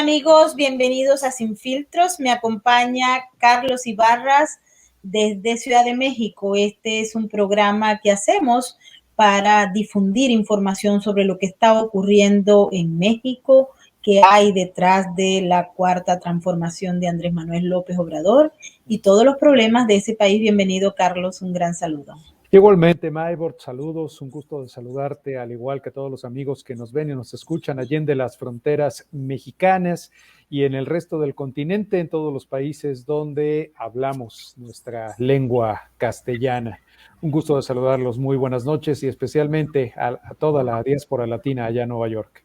amigos, bienvenidos a Sin Filtros. Me acompaña Carlos Ibarras desde Ciudad de México. Este es un programa que hacemos para difundir información sobre lo que está ocurriendo en México, que hay detrás de la cuarta transformación de Andrés Manuel López Obrador y todos los problemas de ese país. Bienvenido, Carlos, un gran saludo. Igualmente, Maybord, saludos, un gusto de saludarte, al igual que todos los amigos que nos ven y nos escuchan allende las fronteras mexicanas y en el resto del continente, en todos los países donde hablamos nuestra lengua castellana. Un gusto de saludarlos, muy buenas noches y especialmente a toda la diáspora latina allá en Nueva York.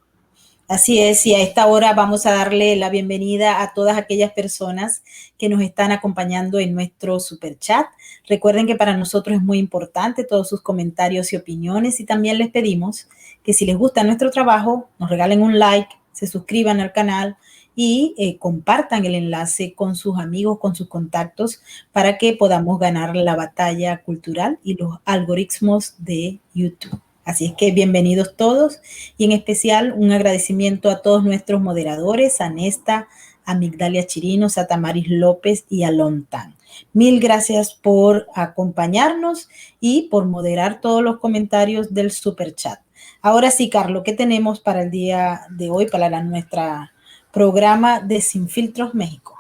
Así es, y a esta hora vamos a darle la bienvenida a todas aquellas personas que nos están acompañando en nuestro superchat. Recuerden que para nosotros es muy importante todos sus comentarios y opiniones, y también les pedimos que si les gusta nuestro trabajo, nos regalen un like, se suscriban al canal y compartan el enlace con sus amigos, con sus contactos, para que podamos ganar la batalla cultural y los algoritmos de YouTube. Así es que bienvenidos todos y en especial un agradecimiento a todos nuestros moderadores, a Nesta, a Migdalia Chirinos, a Tamaris López y a Lontan. Mil gracias por acompañarnos y por moderar todos los comentarios del superchat. Ahora sí, Carlos, ¿qué tenemos para el día de hoy, para nuestra programa de Sin Filtros México?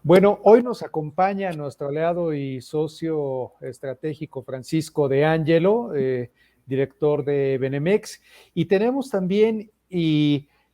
Bueno, hoy nos acompaña nuestro aliado y socio estratégico Francisco de Ángelo, director de Benemex, y tenemos también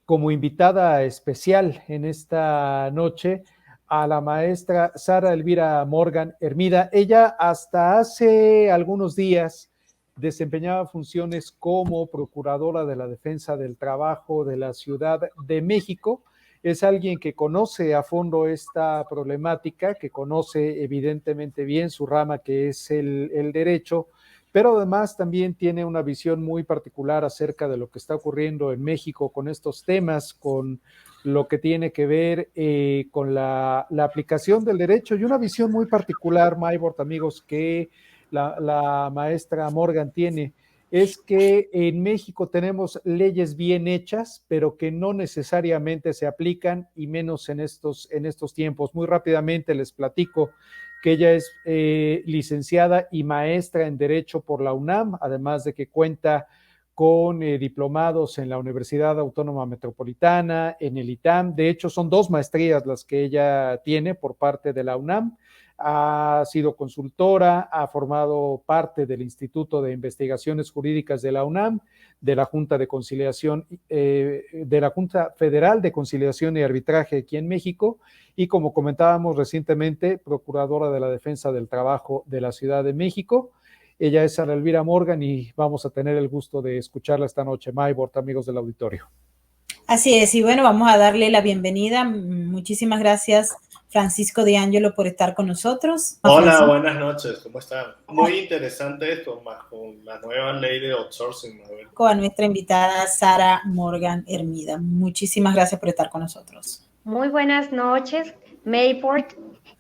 como invitada especial en esta noche a la maestra Sara Elvira Morgan Hermida. Ella hasta hace algunos días desempeñaba funciones como procuradora de la defensa del trabajo de la Ciudad de México. Es alguien que conoce a fondo esta problemática, que conoce evidentemente bien su rama, que es el derecho, pero además también tiene una visión muy particular acerca de lo que está ocurriendo en México con estos temas, con lo que tiene que ver con la aplicación del derecho y una visión muy particular, Maybord, amigos, que la maestra Morgan tiene, es que en México tenemos leyes bien hechas, pero que no necesariamente se aplican y menos en estos tiempos. Muy rápidamente les platico que ella es licenciada y maestra en Derecho por la UNAM, además de que cuenta con diplomados en la Universidad Autónoma Metropolitana, en el ITAM. De hecho, son 2 maestrías las que ella tiene por parte de la UNAM. Ha sido consultora, ha formado parte del Instituto de Investigaciones Jurídicas de la UNAM, de la Junta de Conciliación, de la Junta Federal de Conciliación y Arbitraje aquí en México, y como comentábamos recientemente, procuradora de la defensa del trabajo de la Ciudad de México. Ella es Sara Elvira Morgan y vamos a tener el gusto de escucharla esta noche. Maybord, amigos del auditorio. Así es, y bueno, vamos a darle la bienvenida. Muchísimas gracias, Francisco de Ángelo, por estar con nosotros. Hola, buenas noches, ¿cómo están? Muy interesante esto, más con la nueva ley de outsourcing. A nuestra invitada Sara Morgan Hermida. Muchísimas gracias por estar con nosotros. Muy buenas noches, Maybord,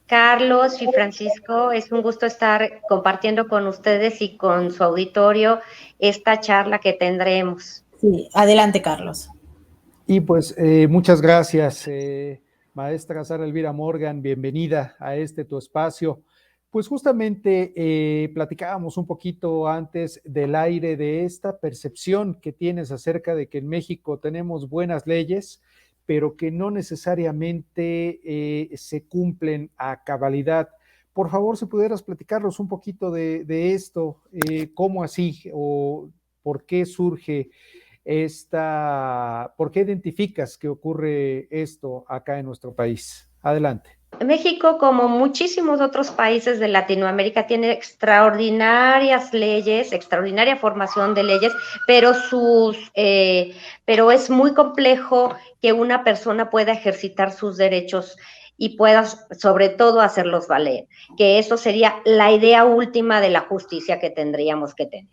Carlos y Francisco. Es un gusto estar compartiendo con ustedes y con su auditorio esta charla que tendremos. Sí, adelante, Carlos. Y pues muchas gracias, maestra Sara Elvira Morgan, bienvenida a tu espacio. Pues justamente platicábamos un poquito antes del aire de esta percepción que tienes acerca de que en México tenemos buenas leyes, pero que no necesariamente se cumplen a cabalidad. Por favor, si pudieras platicarnos un poquito de esto, cómo así o por qué surge ¿por qué identificas que ocurre esto acá en nuestro país? Adelante. México, como muchísimos otros países de Latinoamérica, tiene extraordinarias leyes, extraordinaria formación de leyes, pero es muy complejo que una persona pueda ejercitar sus derechos y pueda, sobre todo, hacerlos valer, que eso sería la idea última de la justicia que tendríamos que tener.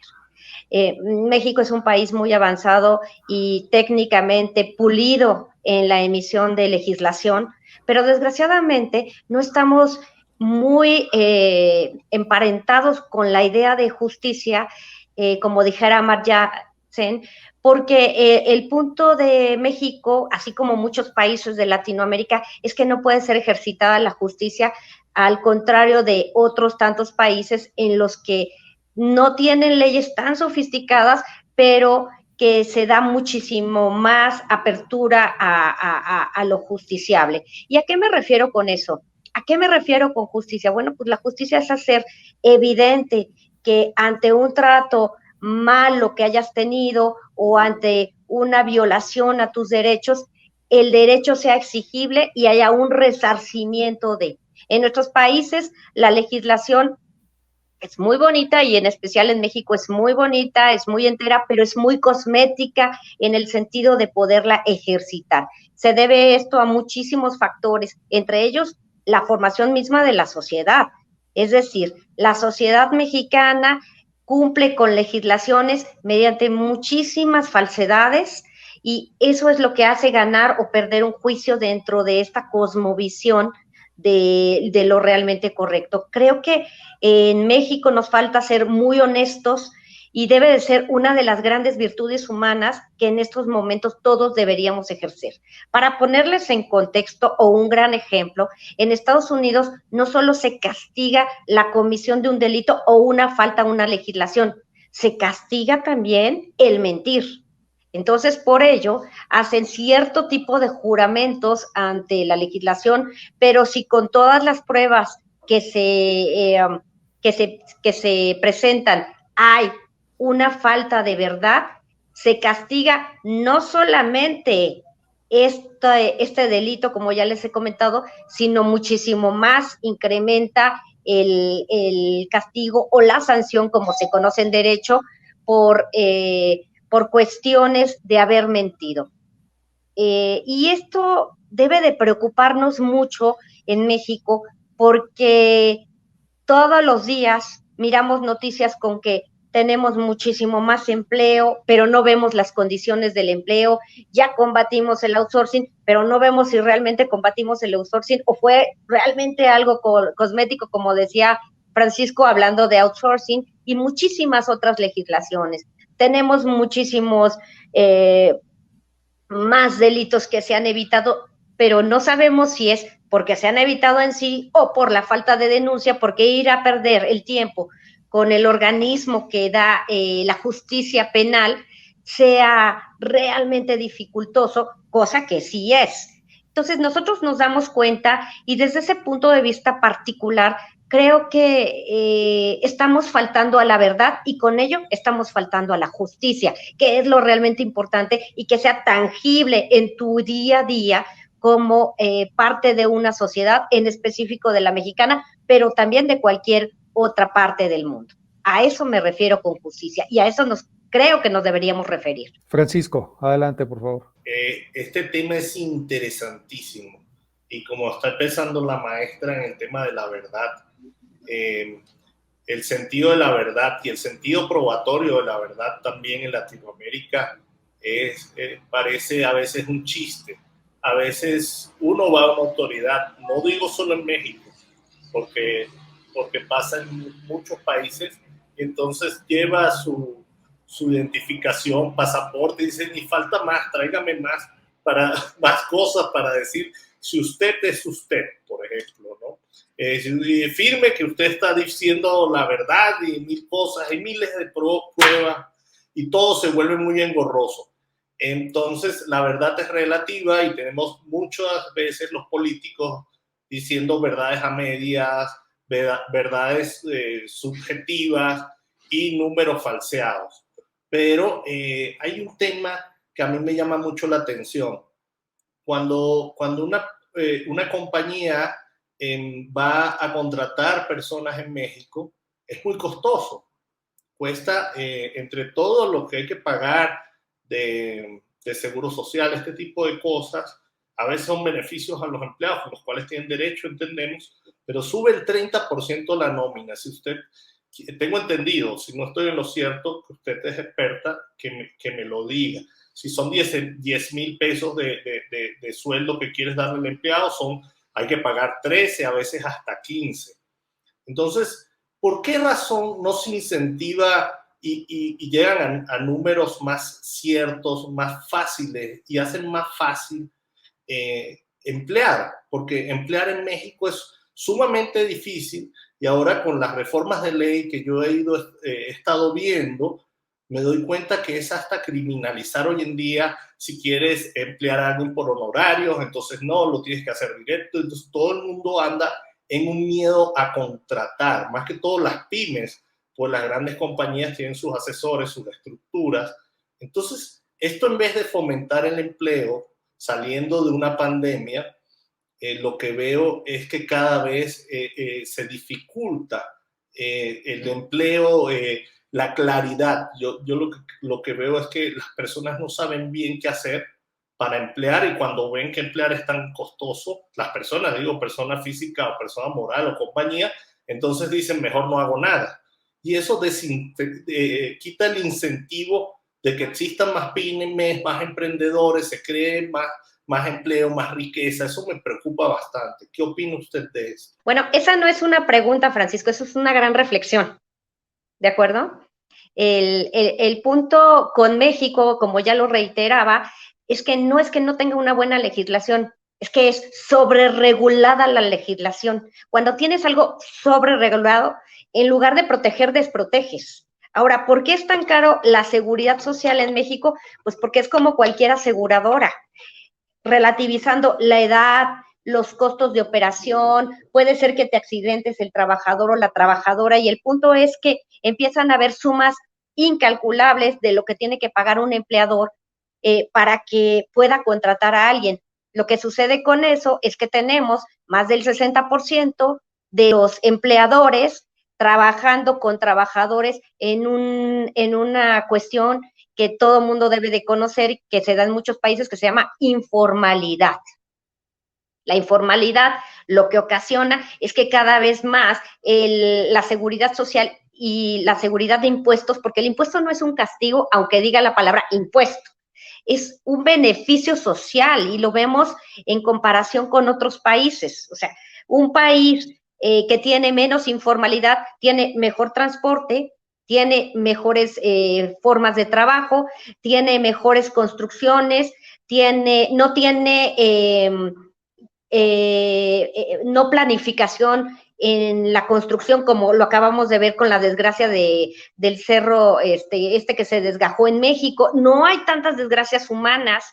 México es un país muy avanzado y técnicamente pulido en la emisión de legislación, pero desgraciadamente no estamos muy emparentados con la idea de justicia, como dijera Marja, porque el punto de México, así como muchos países de Latinoamérica, es que no puede ser ejercitada la justicia, al contrario de otros tantos países en los que no tienen leyes tan sofisticadas, pero que se da muchísimo más apertura a lo justiciable. ¿Y a qué me refiero con eso? ¿A qué me refiero con justicia? Bueno, pues la justicia es hacer evidente que ante un trato malo que hayas tenido o ante una violación a tus derechos, el derecho sea exigible y haya un resarcimiento de. En nuestros países, la legislación es muy bonita y en especial en México es muy bonita, es muy entera, pero es muy cosmética en el sentido de poderla ejercitar. Se debe esto a muchísimos factores, entre ellos la formación misma de la sociedad. Es decir, la sociedad mexicana cumple con legislaciones mediante muchísimas falsedades y eso es lo que hace ganar o perder un juicio dentro de esta cosmovisión de lo realmente correcto. Creo que en México nos falta ser muy honestos y debe de ser una de las grandes virtudes humanas que en estos momentos todos deberíamos ejercer. Para ponerles en contexto o un gran ejemplo, en Estados Unidos no solo se castiga la comisión de un delito o una falta a una legislación, se castiga también el mentir. Entonces, por ello, hacen cierto tipo de juramentos ante la legislación, pero si con todas las pruebas que se presentan hay una falta de verdad, se castiga no solamente este delito, como ya les he comentado, sino muchísimo más, incrementa el castigo o la sanción, como se conoce en derecho, por cuestiones de haber mentido. Y esto debe de preocuparnos mucho en México porque todos los días miramos noticias con que tenemos muchísimo más empleo, pero no vemos las condiciones del empleo, ya combatimos el outsourcing, pero no vemos si realmente combatimos el outsourcing o fue realmente algo cosmético, como decía Francisco, hablando de outsourcing y muchísimas otras legislaciones. Tenemos muchísimos más delitos que se han evitado, pero no sabemos si es porque se han evitado en sí o por la falta de denuncia, porque ir a perder el tiempo con el organismo que da la justicia penal sea realmente dificultoso, cosa que sí es. Entonces nosotros nos damos cuenta y desde ese punto de vista particular creo que estamos faltando a la verdad y con ello estamos faltando a la justicia, que es lo realmente importante y que sea tangible en tu día a día como parte de una sociedad, en específico de la mexicana, pero también de cualquier otra parte del mundo. A eso me refiero con justicia y a eso creo que nos deberíamos referir. Francisco, adelante, por favor. Este tema es interesantísimo y como está pensando la maestra en el tema de la verdad, el sentido de la verdad y el sentido probatorio de la verdad también en Latinoamérica parece a veces un chiste. A veces uno va a una autoridad, no digo solo en México, porque pasa en muchos países, y entonces lleva su identificación, pasaporte, y dice, ni falta más, tráigame más cosas para decir si usted es usted, por ejemplo, ¿no? Firme que usted está diciendo la verdad y mil cosas, hay miles de pruebas y todo se vuelve muy engorroso. Entonces, la verdad es relativa y tenemos muchas veces los políticos diciendo verdades a medias, verdades subjetivas y números falseados. Pero hay un tema que a mí me llama mucho la atención. Cuando una compañía va a contratar personas en México, es muy costoso. Cuesta entre todo lo que hay que pagar de seguro social, este tipo de cosas, a veces son beneficios a los empleados, con los cuales tienen derecho, entendemos, pero sube el 30% la nómina. Si usted, tengo entendido, si no estoy en lo cierto, que usted es experta, que me lo diga. Si son 10,000 pesos de sueldo que quieres darle al empleado, hay que pagar 13, a veces hasta 15. Entonces, ¿por qué razón no se incentiva y llegan a números más ciertos, más fáciles y hacen más fácil emplear, porque emplear en México es sumamente difícil y ahora con las reformas de ley que yo he estado viendo, me doy cuenta que es hasta criminalizar hoy en día si quieres emplear a alguien por honorarios, entonces no, lo tienes que hacer directo, entonces todo el mundo anda en un miedo a contratar, más que todo las pymes, pues las grandes compañías tienen sus asesores, sus estructuras, entonces esto en vez de fomentar el empleo, saliendo de una pandemia, lo que veo es que cada vez se dificulta el empleo, la claridad. Yo lo que veo es que las personas no saben bien qué hacer para emplear y cuando ven que emplear es tan costoso, las personas, digo, persona física o persona moral o compañía, entonces dicen mejor no hago nada. Y eso quita el incentivo de que existan más pymes, más emprendedores, se creen más empleo, más riqueza. Eso me preocupa bastante. ¿Qué opina usted de eso? Bueno, esa no es una pregunta, Francisco, eso es una gran reflexión, ¿de acuerdo? El punto con México, como ya lo reiteraba, es que no tenga una buena legislación, es que es sobreregulada la legislación. Cuando tienes algo sobreregulado, en lugar de proteger, desproteges. Ahora, ¿por qué es tan caro la seguridad social en México? Pues porque es como cualquier aseguradora, relativizando la edad, los costos de operación, puede ser que te accidentes el trabajador o la trabajadora, y el punto es que empiezan a haber sumas incalculables de lo que tiene que pagar un empleador para que pueda contratar a alguien. Lo que sucede con eso es que tenemos más del 60% de los empleadores trabajando con trabajadores en una cuestión que todo mundo debe de conocer, que se da en muchos países, que se llama informalidad. La informalidad lo que ocasiona es que cada vez más la seguridad social y la seguridad de impuestos, porque el impuesto no es un castigo, aunque diga la palabra impuesto, es un beneficio social y lo vemos en comparación con otros países. O sea, un país que tiene menos informalidad tiene mejor transporte, tiene mejores formas de trabajo, tiene mejores construcciones, no tiene no planificación en la construcción, como lo acabamos de ver con la desgracia del cerro que se desgajó en México. No hay tantas desgracias humanas.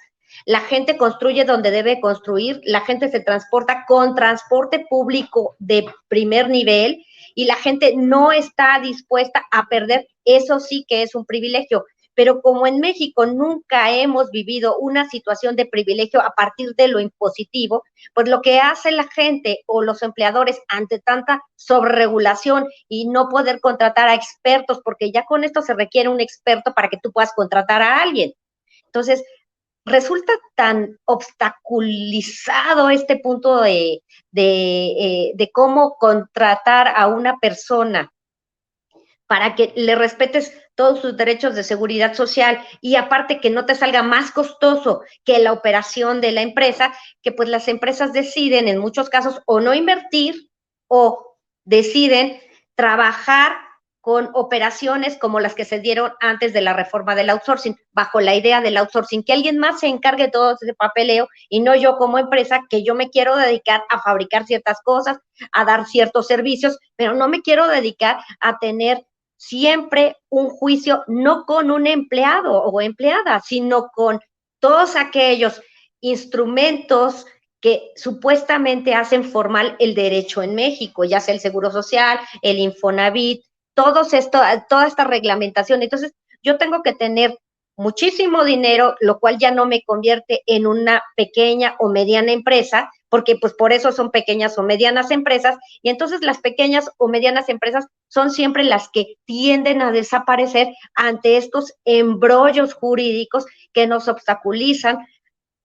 La gente construye donde debe construir, la gente se transporta con transporte público de primer nivel y la gente no está dispuesta a perder. Eso sí que es un privilegio. Pero como en México nunca hemos vivido una situación de privilegio a partir de lo impositivo, pues lo que hace la gente o los empleadores ante tanta sobreregulación y no poder contratar a expertos, porque ya con esto se requiere un experto para que tú puedas contratar a alguien. Entonces, resulta tan obstaculizado este punto de cómo contratar a una persona para que le respetes todos sus derechos de seguridad social y aparte que no te salga más costoso que la operación de la empresa, que pues las empresas deciden en muchos casos o no invertir o deciden trabajar con operaciones como las que se dieron antes de la reforma del outsourcing, bajo la idea del outsourcing, que alguien más se encargue de todo ese papeleo y no yo como empresa, que yo me quiero dedicar a fabricar ciertas cosas, a dar ciertos servicios, pero no me quiero dedicar a tener siempre un juicio no con un empleado o empleada, sino con todos aquellos instrumentos que supuestamente hacen formal el derecho en México, ya sea el Seguro Social, el Infonavit, toda esta reglamentación. Entonces, yo tengo que tener muchísimo dinero, lo cual ya no me convierte en una pequeña o mediana empresa, porque pues por eso son pequeñas o medianas empresas, y entonces las pequeñas o medianas empresas son siempre las que tienden a desaparecer ante estos embrollos jurídicos que nos obstaculizan,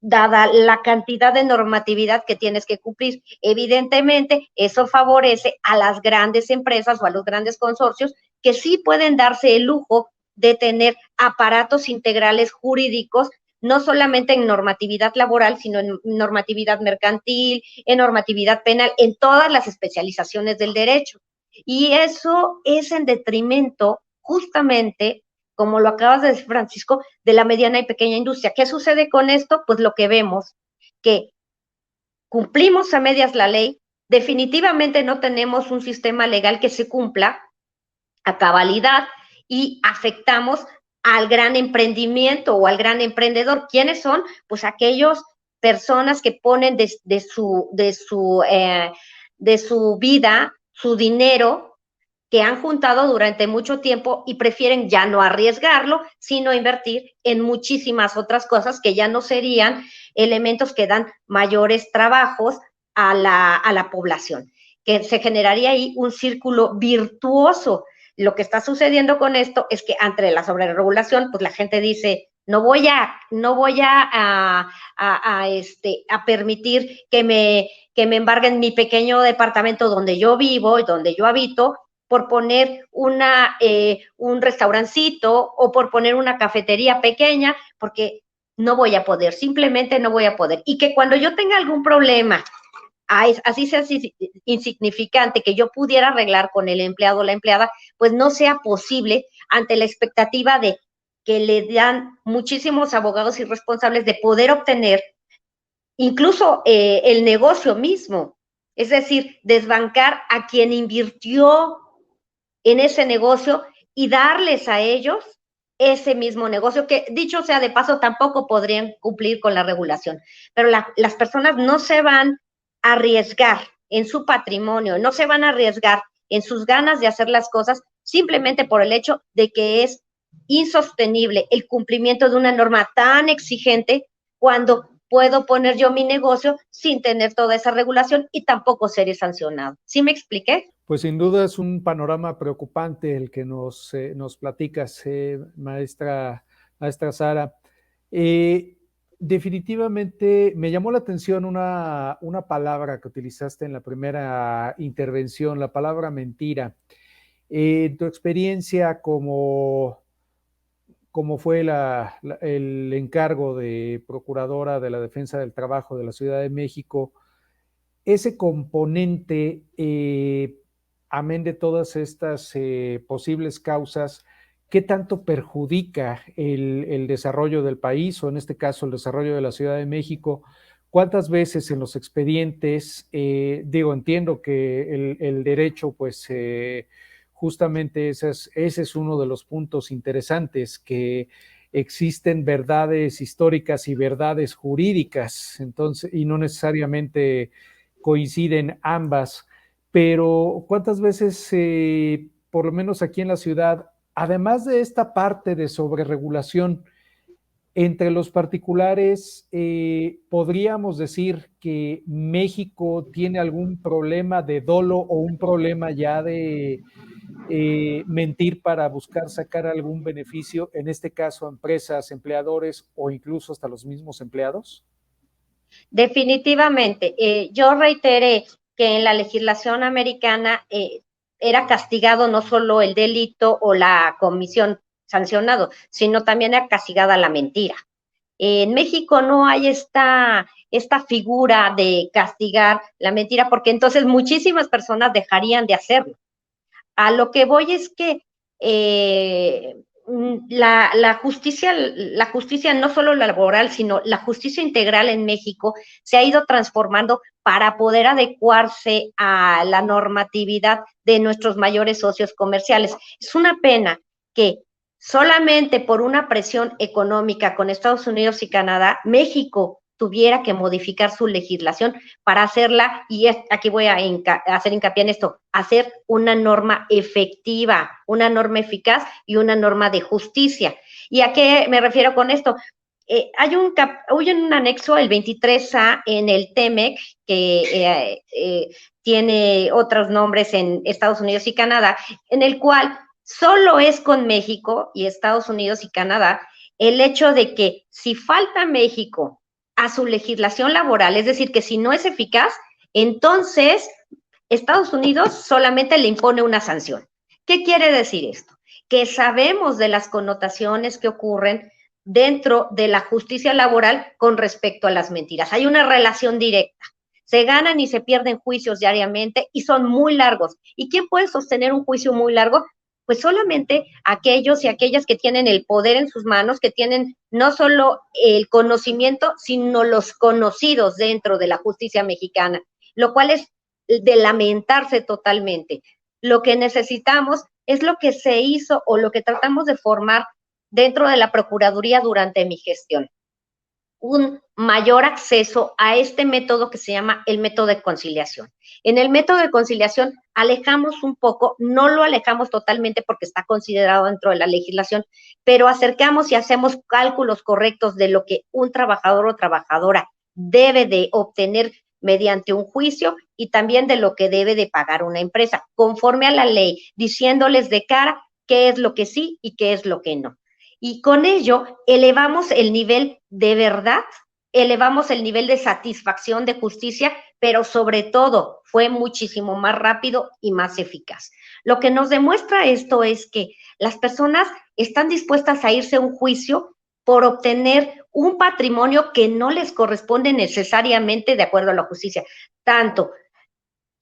dada la cantidad de normatividad que tienes que cumplir. Evidentemente, eso favorece a las grandes empresas o a los grandes consorcios que sí pueden darse el lujo de tener aparatos integrales jurídicos, no solamente en normatividad laboral, sino en normatividad mercantil, en normatividad penal, en todas las especializaciones del derecho. Y eso es en detrimento justamente, como lo acabas de decir, Francisco, de la mediana y pequeña industria. ¿Qué sucede con esto? Pues lo que vemos, que cumplimos a medias la ley, definitivamente no tenemos un sistema legal que se cumpla a cabalidad y afectamos al gran emprendimiento o al gran emprendedor. ¿Quiénes son? Pues aquellos personas que ponen de su vida, su dinero, que han juntado durante mucho tiempo y prefieren ya no arriesgarlo, sino invertir en muchísimas otras cosas que ya no serían elementos que dan mayores trabajos a la población, que se generaría ahí un círculo virtuoso. Lo que está sucediendo con esto es que ante la sobreregulación, pues la gente dice, no voy a permitir que me embarguen mi pequeño departamento donde yo vivo y donde yo habito, por poner un restaurancito o por poner una cafetería pequeña, porque no voy a poder, simplemente no voy a poder. Y que cuando yo tenga algún problema, así sea insignificante, que yo pudiera arreglar con el empleado o la empleada, pues no sea posible ante la expectativa de que le dan muchísimos abogados irresponsables de poder obtener incluso el negocio mismo. Es decir, desbancar a quien invirtió en ese negocio y darles a ellos ese mismo negocio, que dicho sea de paso, tampoco podrían cumplir con la regulación. Pero las personas no se van a arriesgar en su patrimonio, no se van a arriesgar en sus ganas de hacer las cosas simplemente por el hecho de que es insostenible el cumplimiento de una norma tan exigente cuando puedo poner yo mi negocio sin tener toda esa regulación y tampoco seré sancionado. ¿Sí me expliqué? Pues sin duda es un panorama preocupante el que nos platicas, maestra Sara. Definitivamente me llamó la atención una palabra que utilizaste en la primera intervención, la palabra mentira. En tu experiencia como fue el encargo de Procuradora de la Defensa del Trabajo de la Ciudad de México, ese componente, amén de todas estas posibles causas, ¿qué tanto perjudica el desarrollo del país o en este caso el desarrollo de la Ciudad de México? ¿Cuántas veces en los expedientes, entiendo que el derecho, pues justamente ese es uno de los puntos interesantes, que existen verdades históricas y verdades jurídicas, entonces, y no necesariamente coinciden ambas, pero ¿cuántas veces, por lo menos aquí en la ciudad, además de esta parte de sobreregulación, entre los particulares, podríamos decir que México tiene algún problema de dolo o un problema ya de mentir para buscar sacar algún beneficio, en este caso a empresas, empleadores o incluso hasta los mismos empleados? Definitivamente. Yo reiteré que en la legislación americana era castigado no solo el delito o la comisión sancionado, sino también era castigada la mentira. En México no hay esta figura de castigar la mentira, porque entonces muchísimas personas dejarían de hacerlo. A lo que voy es que la justicia no solo laboral, sino la justicia integral en México se ha ido transformando para poder adecuarse a la normatividad de nuestros mayores socios comerciales. Es una pena que solamente por una presión económica con Estados Unidos y Canadá, México tuviera que modificar su legislación para hacerla, y aquí voy a hacer hincapié en esto, hacer una norma efectiva, una norma eficaz y una norma de justicia. ¿Y a qué me refiero con esto? Hay un anexo, el 23A, en el TEMEC, que tiene otros nombres en Estados Unidos y Canadá, en el cual solo es con México y Estados Unidos y Canadá el hecho de que si falta México a su legislación laboral, es decir, que si no es eficaz, entonces Estados Unidos solamente le impone una sanción. ¿Qué quiere decir esto? Que sabemos de las connotaciones que ocurren dentro de la justicia laboral con respecto a las mentiras. Hay una relación directa. Se ganan y se pierden juicios diariamente y son muy largos. ¿Y quién puede sostener un juicio muy largo? pues solamente aquellos y aquellas que tienen el poder en sus manos, que tienen no solo el conocimiento, sino los conocidos dentro de la justicia mexicana, lo cual es de lamentarse totalmente. Lo que necesitamos es lo que se hizo o lo que tratamos de formar dentro de la Procuraduría durante mi gestión. Un mayor acceso a este método que se llama el método de conciliación. En el método de conciliación alejamos un poco, no lo alejamos totalmente porque está considerado dentro de la legislación, pero acercamos y hacemos cálculos correctos de lo que un trabajador o trabajadora debe de obtener mediante un juicio y también de lo que debe de pagar una empresa, conforme a la ley, diciéndoles de cara qué es lo que sí y qué es lo que no. Y con ello elevamos el nivel de verdad, elevamos el nivel de satisfacción de justicia, pero sobre todo fue muchísimo más rápido y más eficaz. Lo que nos demuestra esto es que las personas están dispuestas a irse a un juicio por obtener un patrimonio que no les corresponde necesariamente de acuerdo a la justicia, tanto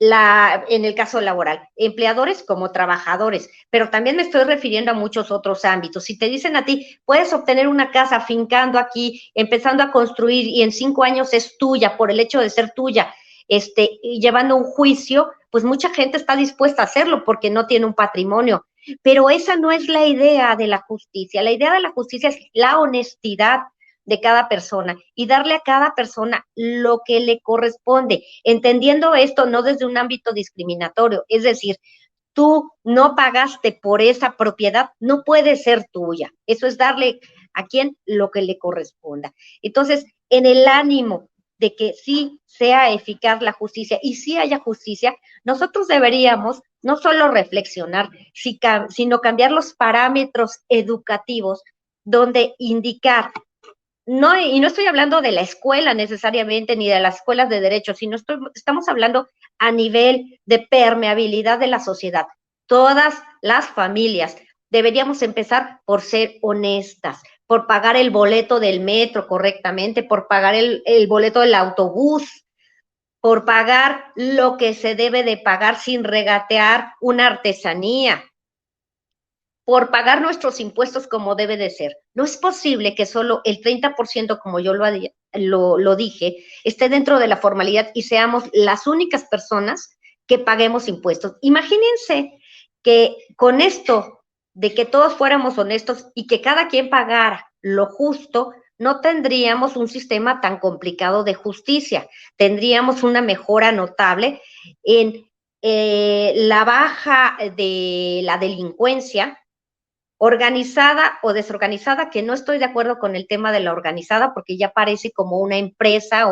en el caso laboral, empleadores como trabajadores, pero también me estoy refiriendo a muchos otros ámbitos. Si te dicen a ti, puedes obtener una casa fincando aquí, empezando a construir y en 5 años es tuya por el hecho de ser tuya, y llevando un juicio, pues mucha gente está dispuesta a hacerlo porque no tiene un patrimonio. Pero esa no es la idea de la justicia. La idea de la justicia es la honestidad de cada persona y darle a cada persona lo que le corresponde, entendiendo esto no desde un ámbito discriminatorio, es decir, tú no pagaste por esa propiedad, no puede ser tuya, eso es darle a quien lo que le corresponda. Entonces, en el ánimo de que sí sea eficaz la justicia y sí haya justicia, nosotros deberíamos no solo reflexionar, sino cambiar los parámetros educativos donde indicar. No, y no estoy hablando de la escuela necesariamente, ni de las escuelas de derecho, sino estamos hablando a nivel de permeabilidad de la sociedad. Todas las familias deberíamos empezar por ser honestas, por pagar el boleto del metro correctamente, por pagar el boleto del autobús, por pagar lo que se debe de pagar sin regatear una artesanía, por pagar nuestros impuestos como debe de ser. No es posible que solo el 30%, como yo lo dije, esté dentro de la formalidad y seamos las únicas personas que paguemos impuestos. Imagínense que con esto de que todos fuéramos honestos y que cada quien pagara lo justo, no tendríamos un sistema tan complicado de justicia. Tendríamos una mejora notable en la baja de la delincuencia, organizada o desorganizada, que no estoy de acuerdo con el tema de la organizada, porque ya parece como una empresa,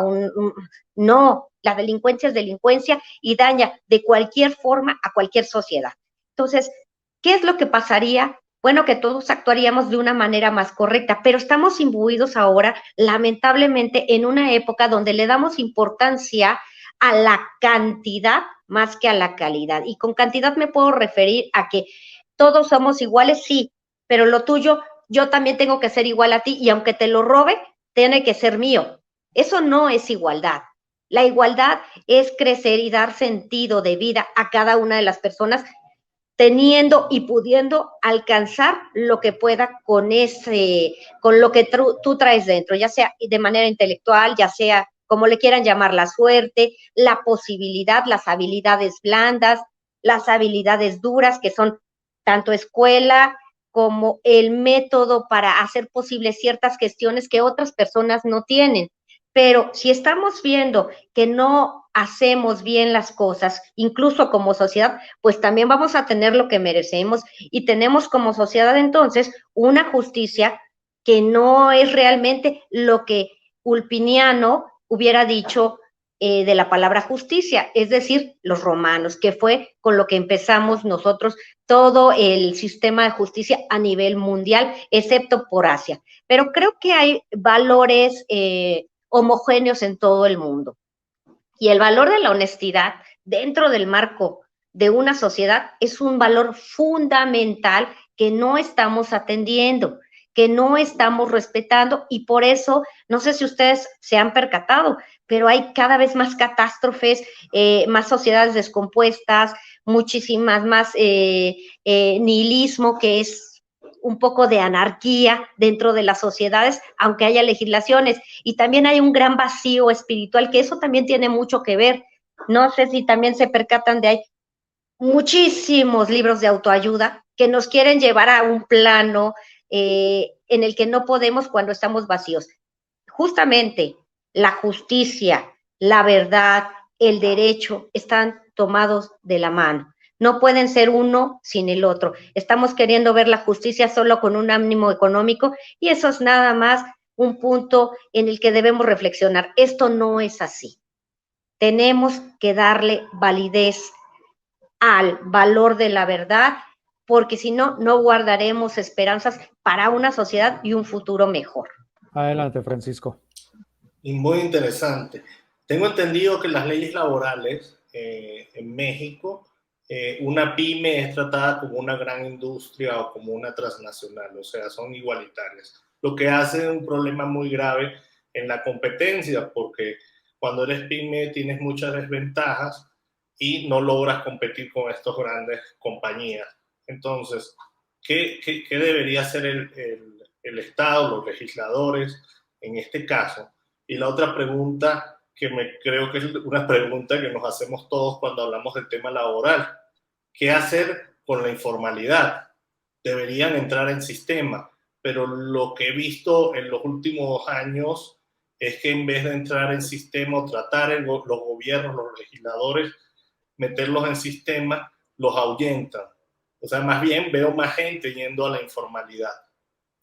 no, la delincuencia es delincuencia y daña de cualquier forma a cualquier sociedad. Entonces, ¿qué es lo que pasaría? Bueno, que todos actuaríamos de una manera más correcta, pero estamos imbuidos ahora, lamentablemente, en una época donde le damos importancia a la cantidad más que a la calidad. Y con cantidad me puedo referir a que todos somos iguales, sí, pero lo tuyo, yo también tengo que ser igual a ti y aunque te lo robe, tiene que ser mío. Eso no es igualdad. La igualdad es crecer y dar sentido de vida a cada una de las personas, teniendo y pudiendo alcanzar lo que pueda con lo que tú traes dentro, ya sea de manera intelectual, ya sea como le quieran llamar, la suerte, la posibilidad, las habilidades blandas, las habilidades duras, que son tanto escuela como el método para hacer posibles ciertas gestiones que otras personas no tienen. Pero si estamos viendo que no hacemos bien las cosas, incluso como sociedad, pues también vamos a tener lo que merecemos y tenemos como sociedad entonces una justicia que no es realmente lo que Ulpiniano hubiera dicho de la palabra justicia, es decir, los romanos, que fue con lo que empezamos nosotros todo el sistema de justicia a nivel mundial, excepto por Asia. Pero creo que hay valores homogéneos en todo el mundo. Y el valor de la honestidad dentro del marco de una sociedad es un valor fundamental que no estamos atendiendo. que no estamos respetando, y por eso, no sé si ustedes se han percatado, pero hay cada vez más catástrofes, más sociedades descompuestas, muchísimas más nihilismo, que es un poco de anarquía dentro de las sociedades, aunque haya legislaciones, y también hay un gran vacío espiritual, que eso también tiene mucho que ver. No sé si también se percatan de hay muchísimos libros de autoayuda que nos quieren llevar a un plano en el que no podemos cuando estamos vacíos. Justamente la justicia, la verdad, el derecho están tomados de la mano. No pueden ser uno sin el otro. Estamos queriendo ver la justicia solo con un ánimo económico, y eso es nada más un punto en el que debemos reflexionar. Esto no es así. Tenemos que darle validez al valor de la verdad, porque si no, no guardaremos esperanzas para una sociedad y un futuro mejor. Adelante, Francisco. Y muy interesante. Tengo entendido que las leyes laborales en México, una pyme es tratada como una gran industria o como una transnacional, o sea, son igualitarias. Lo que hace un problema muy grave en la competencia, porque cuando eres pyme tienes muchas desventajas y no logras competir con estas grandes compañías. Entonces, ¿qué debería hacer el Estado, los legisladores en este caso? Y la otra pregunta, creo que es una pregunta que nos hacemos todos cuando hablamos del tema laboral: ¿qué hacer con la informalidad? Deberían entrar en sistema, pero lo que he visto en los últimos años es que en vez de entrar en sistema o tratar los gobiernos, los legisladores, meterlos en sistema, los ahuyentan. O sea, más bien veo más gente yendo a la informalidad.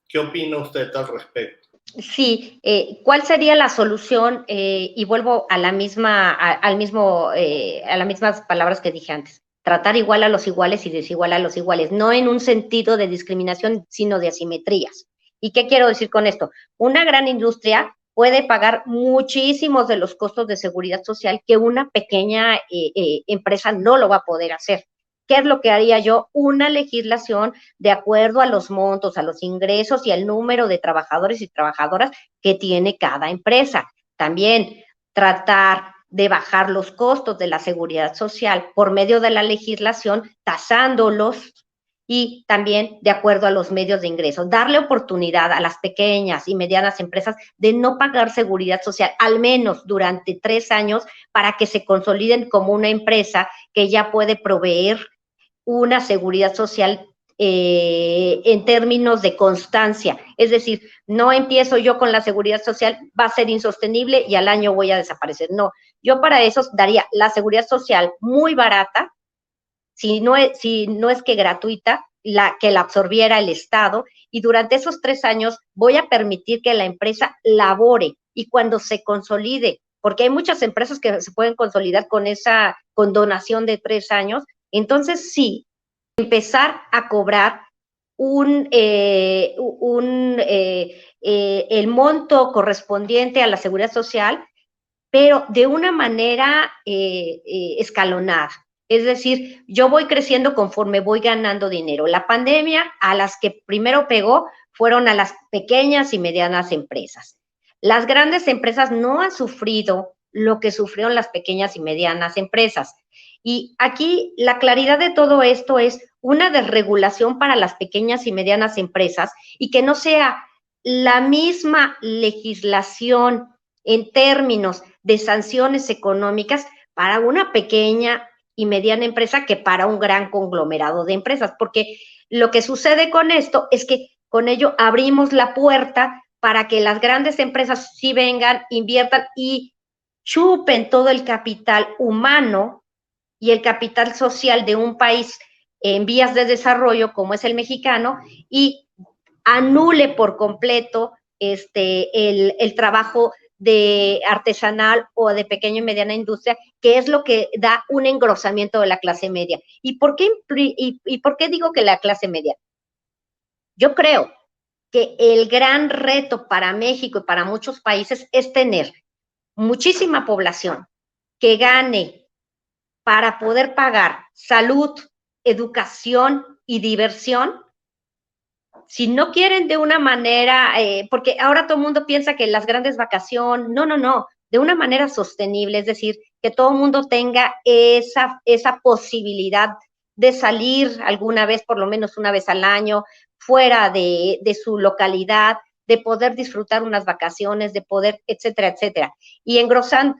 ¿Qué opina usted al respecto? Sí, ¿cuál sería la solución? Y vuelvo a la misma, a las mismas palabras que dije antes. Tratar igual a los iguales y desigual a los iguales, no en un sentido de discriminación, sino de asimetrías. ¿Y qué quiero decir con esto? Una gran industria puede pagar muchísimos de los costos de seguridad social que una pequeña empresa no lo va a poder hacer. ¿Qué es lo que haría yo? Una legislación de acuerdo a los montos, a los ingresos y al número de trabajadores y trabajadoras que tiene cada empresa. También tratar de bajar los costos de la seguridad social por medio de la legislación, tasándolos, y también de acuerdo a los medios de ingresos. Darle oportunidad a las pequeñas y medianas empresas de no pagar seguridad social, al menos durante 3 años, para que se consoliden como una empresa que ya puede proveer una seguridad social en términos de constancia. Es decir, no empiezo yo con la seguridad social, va a ser insostenible y al año voy a desaparecer. No, yo para eso daría la seguridad social muy barata, si no es que gratuita, que la absorbiera el Estado, y durante esos 3 años voy a permitir que la empresa labore, y cuando se consolide, porque hay muchas empresas que se pueden consolidar con donación de 3 años, entonces sí, empezar a cobrar el monto correspondiente a la seguridad social, pero de una manera escalonada. Es decir, yo voy creciendo conforme voy ganando dinero. La pandemia, a las que primero pegó fueron a las pequeñas y medianas empresas. Las grandes empresas no han sufrido lo que sufrieron las pequeñas y medianas empresas. Y aquí la claridad de todo esto es una desregulación para las pequeñas y medianas empresas, y que no sea la misma legislación en términos de sanciones económicas para una pequeña y mediana empresa que para un gran conglomerado de empresas, porque lo que sucede con esto es que con ello abrimos la puerta para que las grandes empresas sí vengan, inviertan y chupen todo el capital humano y el capital social de un país en vías de desarrollo como es el mexicano, y anule por completo el trabajo de artesanal o de pequeña y mediana industria, que es lo que da un engrosamiento de la clase media. ¿Y por qué digo que la clase media? Yo creo que el gran reto para México y para muchos países es tener muchísima población que gane para poder pagar salud, educación y diversión si no quieren de una manera, porque ahora todo el mundo piensa que las grandes vacaciones, no, de una manera sostenible, es decir, que todo el mundo tenga esa posibilidad de salir alguna vez, por lo menos una vez al año, fuera de su localidad, de poder disfrutar unas vacaciones, de poder, etcétera, etcétera. Y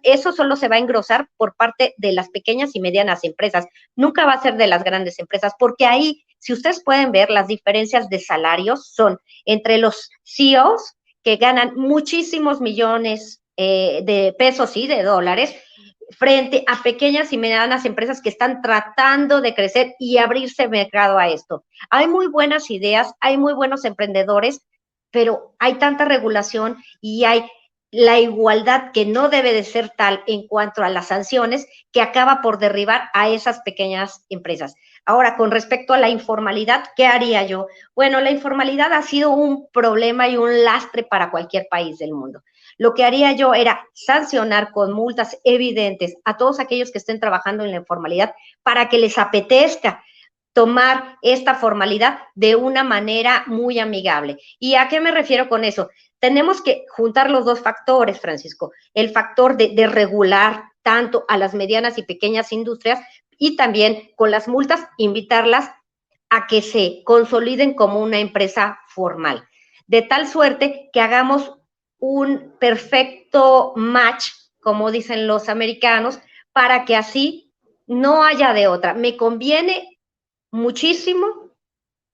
eso solo se va a engrosar por parte de las pequeñas y medianas empresas. Nunca va a ser de las grandes empresas, porque ahí, si ustedes pueden ver, las diferencias de salarios son entre los CEOs, que ganan muchísimos millones de pesos y de dólares, frente a pequeñas y medianas empresas que están tratando de crecer y abrirse mercado a esto. Hay muy buenas ideas, hay muy buenos emprendedores, pero hay tanta regulación y hay la igualdad que no debe de ser tal en cuanto a las sanciones, que acaba por derribar a esas pequeñas empresas. Ahora, con respecto a la informalidad, ¿qué haría yo? Bueno, la informalidad ha sido un problema y un lastre para cualquier país del mundo. Lo que haría yo era sancionar con multas evidentes a todos aquellos que estén trabajando en la informalidad para que les apetezca tomar esta formalidad de una manera muy amigable. ¿Y a qué me refiero con eso? Tenemos que juntar los dos factores, Francisco, el factor de regular tanto a las medianas y pequeñas industrias y también con las multas invitarlas a que se consoliden como una empresa formal, de tal suerte que hagamos un perfecto match, como dicen los americanos, para que así no haya de otra. Me conviene muchísimo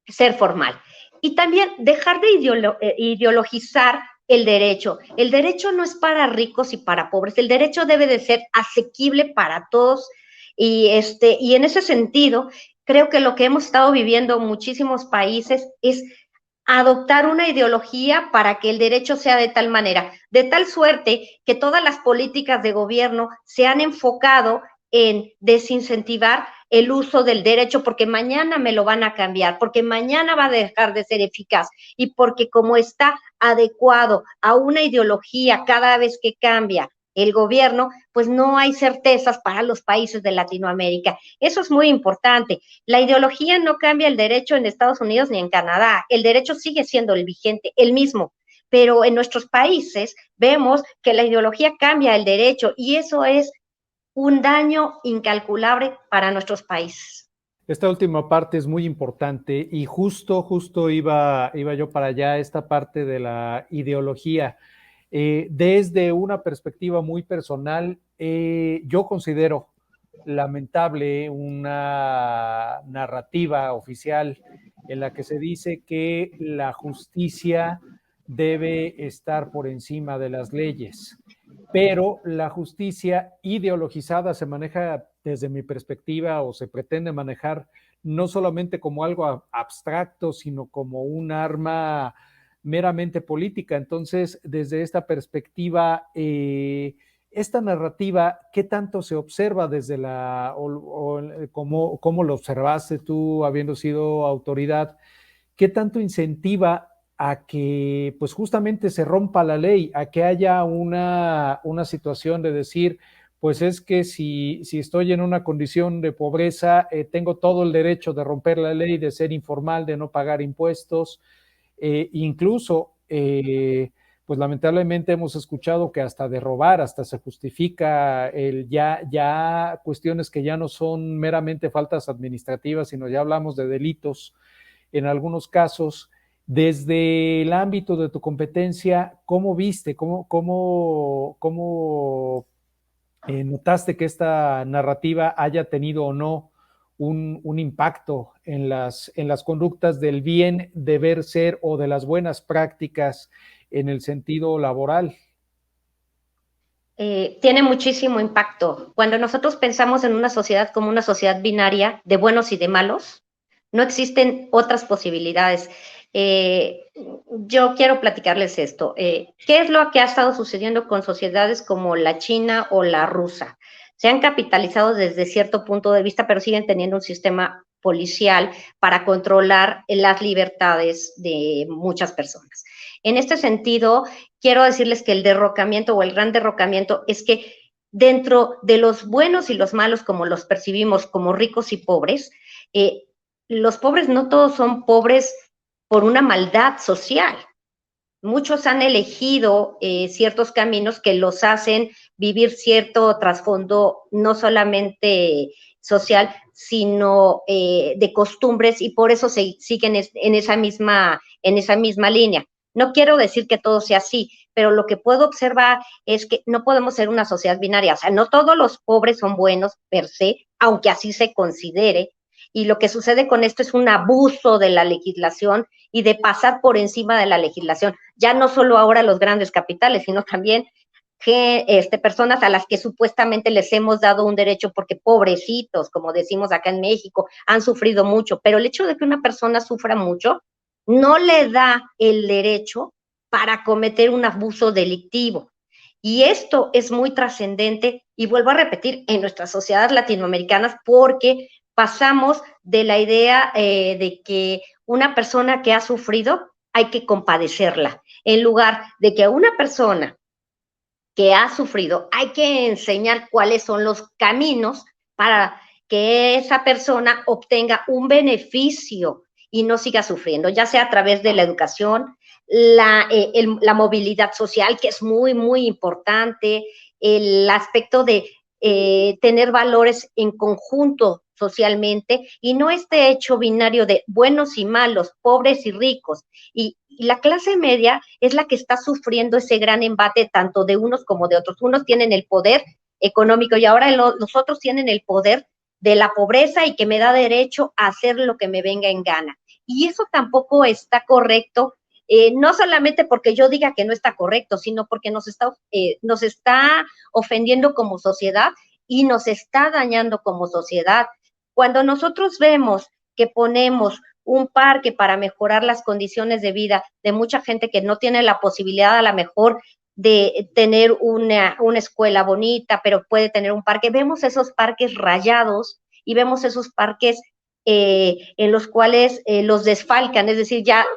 ser formal. Y también dejar de ideologizar el derecho. El derecho no es para ricos y para pobres. El derecho debe de ser asequible para todos. Y en ese sentido, creo que lo que hemos estado viviendo en muchísimos países es adoptar una ideología para que el derecho sea de tal manera, de tal suerte que todas las políticas de gobierno se han enfocado en desincentivar el uso del derecho, porque mañana me lo van a cambiar, porque mañana va a dejar de ser eficaz y porque como está adecuado a una ideología cada vez que cambia el gobierno, pues no hay certezas para los países de Latinoamérica. Eso es muy importante. La ideología no cambia el derecho en Estados Unidos ni en Canadá. El derecho sigue siendo el vigente, el mismo. Pero en nuestros países vemos que la ideología cambia el derecho y eso es un daño incalculable para nuestros países. Esta última parte es muy importante y justo iba yo para allá, esta parte de la ideología. Desde una perspectiva muy personal, yo considero lamentable una narrativa oficial en la que se dice que la justicia debe estar por encima de las leyes, pero la justicia ideologizada se maneja desde mi perspectiva o se pretende manejar no solamente como algo abstracto, sino como un arma meramente política. Entonces, desde esta perspectiva, esta narrativa, ¿qué tanto se observa desde cómo lo observaste tú habiendo sido autoridad? ¿Qué tanto incentiva a que pues justamente se rompa la ley, a que haya una situación de decir, pues es que si estoy en una condición de pobreza, tengo todo el derecho de romper la ley, de ser informal, de no pagar impuestos, incluso, pues lamentablemente hemos escuchado que hasta de robar, hasta se justifica ya cuestiones que ya no son meramente faltas administrativas, sino ya hablamos de delitos en algunos casos. Desde el ámbito de tu competencia, ¿cómo viste, cómo notaste que esta narrativa haya tenido o no un impacto en las conductas del bien deber ser o de las buenas prácticas en el sentido laboral? Tiene muchísimo impacto. Cuando nosotros pensamos en una sociedad como una sociedad binaria de buenos y de malos, no existen otras posibilidades. Yo quiero platicarles esto. ¿Qué es lo que ha estado sucediendo con sociedades como la China o la rusa? Se han capitalizado desde cierto punto de vista, pero siguen teniendo un sistema policial para controlar las libertades de muchas personas. En este sentido, quiero decirles que el derrocamiento o el gran derrocamiento es que dentro de los buenos y los malos, como los percibimos como ricos y pobres, los pobres no todos son pobres por una maldad social. Muchos han elegido ciertos caminos que los hacen vivir cierto trasfondo, no solamente social, sino de costumbres, y por eso se siguen en esa misma línea. No quiero decir que todo sea así, pero lo que puedo observar es que no podemos ser una sociedad binaria. O sea, no todos los pobres son buenos per se, aunque así se considere, y lo que sucede con esto es un abuso de la legislación y de pasar por encima de la legislación. Ya no solo ahora los grandes capitales, sino también personas a las que supuestamente les hemos dado un derecho porque pobrecitos, como decimos acá en México, han sufrido mucho, pero el hecho de que una persona sufra mucho no le da el derecho para cometer un abuso delictivo. Y esto es muy trascendente, y vuelvo a repetir, en nuestras sociedades latinoamericanas, porque pasamos de la idea de que una persona que ha sufrido hay que compadecerla, en lugar de que a una persona que ha sufrido hay que enseñar cuáles son los caminos para que esa persona obtenga un beneficio y no siga sufriendo, ya sea a través de la educación, la movilidad social, que es muy, muy importante, el aspecto de tener valores en conjunto socialmente, y no este hecho binario de buenos y malos, pobres y ricos. Y la clase media es la que está sufriendo ese gran embate tanto de unos como de otros. Unos tienen el poder económico y ahora los otros tienen el poder de la pobreza y que me da derecho a hacer lo que me venga en gana. Y eso tampoco está correcto, no solamente porque yo diga que no está correcto, sino porque nos está ofendiendo como sociedad y nos está dañando como sociedad. Cuando nosotros vemos que ponemos un parque para mejorar las condiciones de vida de mucha gente que no tiene la posibilidad a lo mejor de tener una escuela bonita, pero puede tener un parque, vemos esos parques rayados y vemos esos parques en los cuales los desfalcan, es decir, ya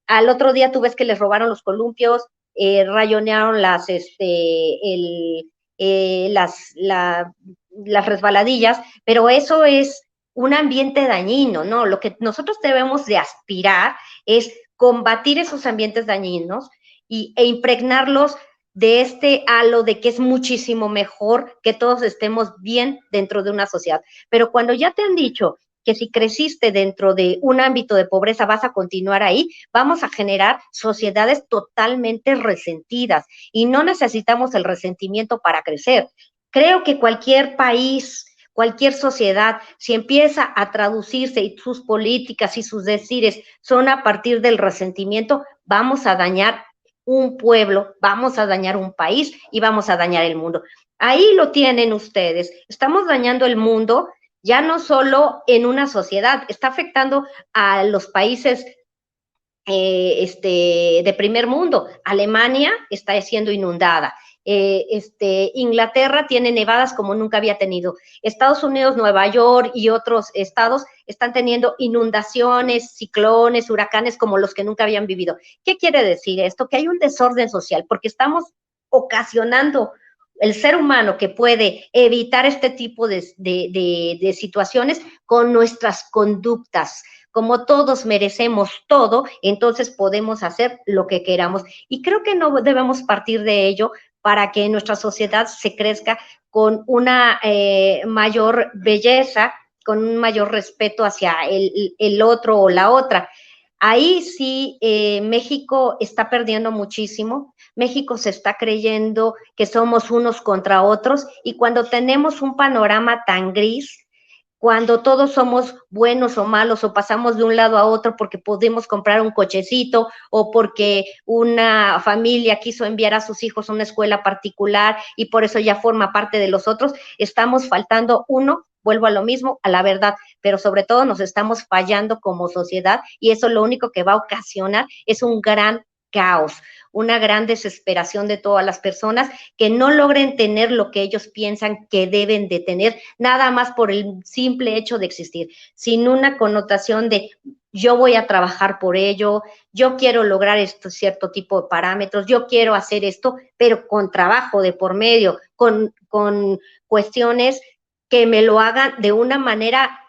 al otro día tú ves que les robaron los columpios, rayonearon las resbaladillas, pero eso es un ambiente dañino, ¿no? Lo que nosotros debemos de aspirar es combatir esos ambientes dañinos e impregnarlos de este halo de que es muchísimo mejor que todos estemos bien dentro de una sociedad. Pero cuando ya te han dicho que si creciste dentro de un ámbito de pobreza vas a continuar ahí, vamos a generar sociedades totalmente resentidas, y no necesitamos el resentimiento para crecer. Creo que cualquier país, cualquier sociedad, si empieza a traducirse y sus políticas y sus decires son a partir del resentimiento, vamos a dañar un pueblo, vamos a dañar un país y vamos a dañar el mundo. Ahí lo tienen ustedes. Estamos dañando el mundo, ya no solo en una sociedad, está afectando a los países de primer mundo. Alemania está siendo inundada. Inglaterra tiene nevadas como nunca había tenido. Estados Unidos, Nueva York y otros estados están teniendo inundaciones, ciclones, huracanes como los que nunca habían vivido. ¿Qué quiere decir esto? Que hay un desorden social, porque estamos ocasionando el ser humano que puede evitar este tipo de situaciones con nuestras conductas. Como todos merecemos todo, entonces podemos hacer lo que queramos. Y creo que no debemos partir de ello para que nuestra sociedad se crezca con una mayor belleza, con un mayor respeto hacia el otro o la otra. Ahí sí, México está perdiendo muchísimo. México se está creyendo que somos unos contra otros, y cuando tenemos un panorama tan gris, cuando todos somos buenos o malos o pasamos de un lado a otro porque podemos comprar un cochecito o porque una familia quiso enviar a sus hijos a una escuela particular y por eso ya forma parte de los otros, estamos faltando vuelvo a lo mismo, a la verdad, pero sobre todo nos estamos fallando como sociedad, y eso lo único que va a ocasionar es un gran caos, una gran desesperación de todas las personas que no logren tener lo que ellos piensan que deben de tener, nada más por el simple hecho de existir, sin una connotación de yo voy a trabajar por ello, yo quiero lograr cierto tipo de parámetros, yo quiero hacer esto, pero con trabajo de por medio, con cuestiones que me lo hagan de una manera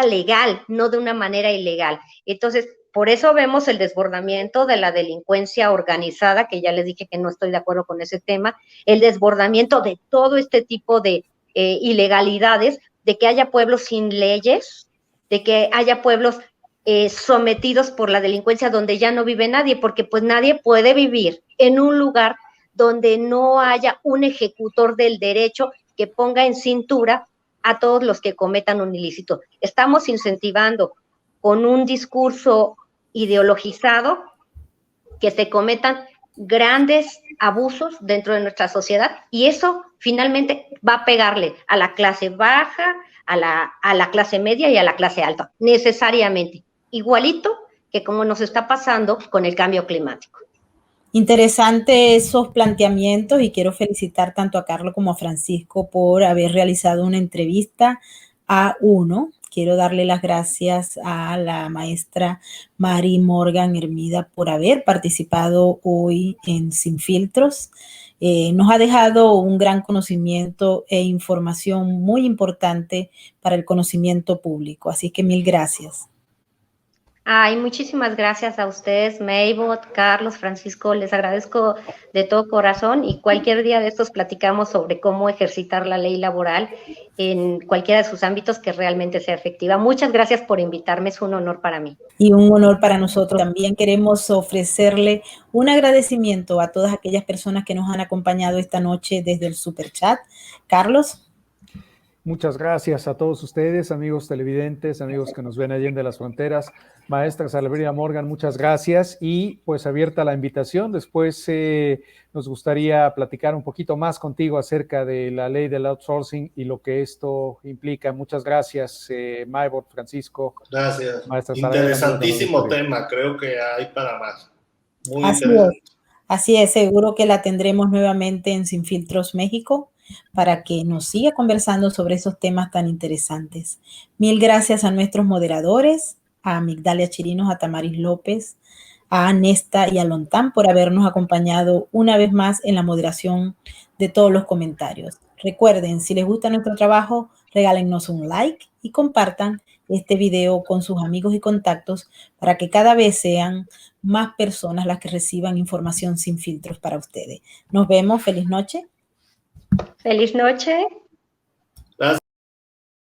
legal, no de una manera ilegal. Entonces, por eso vemos el desbordamiento de la delincuencia organizada, que ya les dije que no estoy de acuerdo con ese tema, el desbordamiento de todo este tipo de ilegalidades, de que haya pueblos sin leyes, de que haya pueblos sometidos por la delincuencia donde ya no vive nadie, porque pues nadie puede vivir en un lugar donde no haya un ejecutor del derecho que ponga en cintura a todos los que cometan un ilícito. Estamos incentivando con un discurso ideologizado que se cometan grandes abusos dentro de nuestra sociedad, y eso finalmente va a pegarle a la clase baja, a la clase media y a la clase alta, necesariamente, igualito que como nos está pasando con el cambio climático. Interesante esos planteamientos, y quiero felicitar tanto a Carlos como a Francisco por haber realizado una entrevista a uno. Quiero darle las gracias a la maestra Mari Morgan Hermida por haber participado hoy en Sin Filtros. Nos ha dejado un gran conocimiento e información muy importante para el conocimiento público. Así que mil gracias. Ay, muchísimas gracias a ustedes, Maybot, Carlos, Francisco, les agradezco de todo corazón, y cualquier día de estos platicamos sobre cómo ejercitar la ley laboral en cualquiera de sus ámbitos que realmente sea efectiva. Muchas gracias por invitarme, es un honor para mí. Y un honor para nosotros. También queremos ofrecerle un agradecimiento a todas aquellas personas que nos han acompañado esta noche desde el Superchat. Carlos. Muchas gracias a todos ustedes, amigos televidentes, amigos que nos ven allí de las fronteras. Maestra Salveria Morgan, muchas gracias, y pues abierta la invitación. Después nos gustaría platicar un poquito más contigo acerca de la ley del outsourcing y lo que esto implica. Muchas gracias, Maybot, Francisco. Gracias. Maestra Interesantísimo tema, creo que hay para más. Muy Así interesante. Así es, seguro que la tendremos nuevamente en Sin Filtros México para que nos siga conversando sobre esos temas tan interesantes. Mil gracias a nuestros moderadores, a Migdalia Chirinos, a Tamaris López, a Nesta y a Lontán por habernos acompañado una vez más en la moderación de todos los comentarios. Recuerden, si les gusta nuestro trabajo, regálennos un like y compartan este video con sus amigos y contactos para que cada vez sean más personas las que reciban información sin filtros para ustedes. Nos vemos. Feliz noche. Feliz noche.